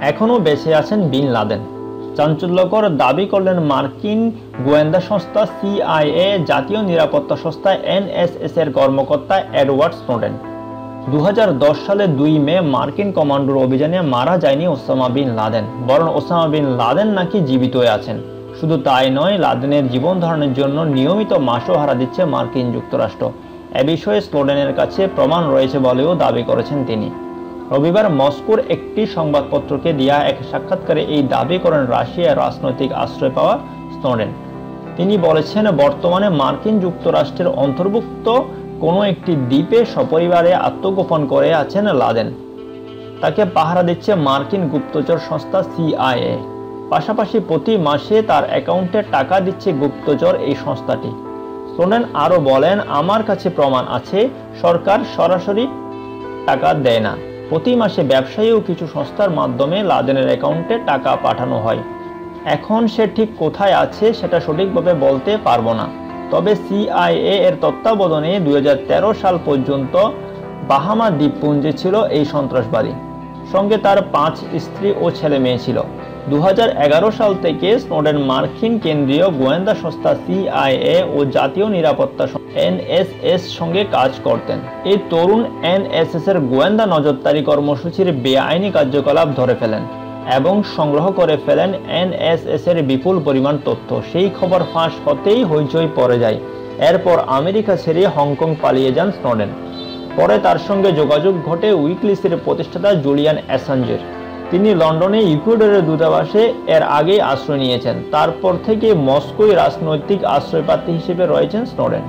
এখনও বেঁচে আছেন বিন লাদেন। চাঞ্চল্যকর দাবি করলেন মার্কিন গোয়েন্দা সংস্থা সিআইএ জাতীয় নিরাপত্তা সংস্থা এনএসএস এর কর্মকর্তা এডওয়ার্ড স্নোডেন। 2010 সালে 2 মে মার্কিন কমান্ডোর অভিযানে মারা যায়নি ওসামা বিন লাদেন, বরং ওসামা বিন লাদেন নাকি জীবিত আছেন। শুধু তাই নয়, লাদেনের জীবন ধারণের জন্য নিয়মিত মাসও ভাড়া দিচ্ছে মার্কিন যুক্তরাষ্ট্র। এ বিষয়ে স্নোডেনের কাছে প্রমাণ রয়েছে বলেও দাবি করেছেন তিনি। রবিবার মস্কোর একটি সংবাদপত্রকে দেয়া এক সাক্ষাৎকারে এই দাবি করেন রাশিয়ার রাজনৈতিক আশ্রয় পাওয়া স্নোডেন। তিনি বলেছেন, বর্তমানে মার্কিন যুক্তরাষ্ট্রের অন্তর্ভুক্ত কোনো একটি দ্বীপে সপরিবারে আত্মগোপন করে আছেন লাদেন। তাকে পাহারা দিচ্ছে মার্কিন গুপ্তচর সংস্থা সিআইএ। পাশাপাশি প্রতি মাসে তার অ্যাকাউন্টে টাকা দিচ্ছে গুপ্তচর এই সংস্থাটি। স্নোডেন আরও বলেন, আমার কাছে প্রমাণ আছে, সরকার সরাসরি টাকা দেয় না। প্রতি মাসে ব্যবসায়ী ও কিছু সংস্থার মাধ্যমে লাদেনের অ্যাকাউন্টে টাকা পাঠানো হয়। এখন সে ঠিক কোথায় আছে সেটা সঠিকভাবে বলতে পারবো না, তবে সিআইএ এর তত্ত্বাবধানে 2013 সাল পর্যন্ত বাহামা দ্বীপপুঞ্জে ছিল এই সন্ত্রাসবাদী। সঙ্গে তার 5 স্ত্রী ও ছেলে মেয়ে ছিল। 2011 সাল থেকে স্নোডেন মার্কিন কেন্দ্রীয় গোয়েন্দা সংস্থা সিআইএ ও জাতীয় নিরাপত্তা এনএসএস সঙ্গে কাজ করতেন। এই তরুণ এনএসএস এর গোয়েন্দা নজরদারি কর্মসূচির বেআইনি কার্যকলাপ ধরে ফেলেন এবং সংগ্রহ করে ফেলেন এনএসএস এর বিপুল পরিমাণ তথ্য। সেই খবর ফাঁস হতেই হইচই পড়ে যায়। এরপর আমেরিকা ছেড়ে হংকং পালিয়ে যান স্নোডেন। পরে তার সঙ্গে যোগাযোগ ঘটে উইকিলিক্সের প্রতিষ্ঠাতা জুলিয়ান অ্যাসাঞ্জের। তিনি লন্ডনে ইকুয়েডরের দূতাবাসে এর আগেই আশ্রয় নিয়েছেন। তারপর থেকে মস্কোয় রাজনৈতিক আশ্রয়প্রার্থী হিসেবে রয়েছেন স্নোডেন।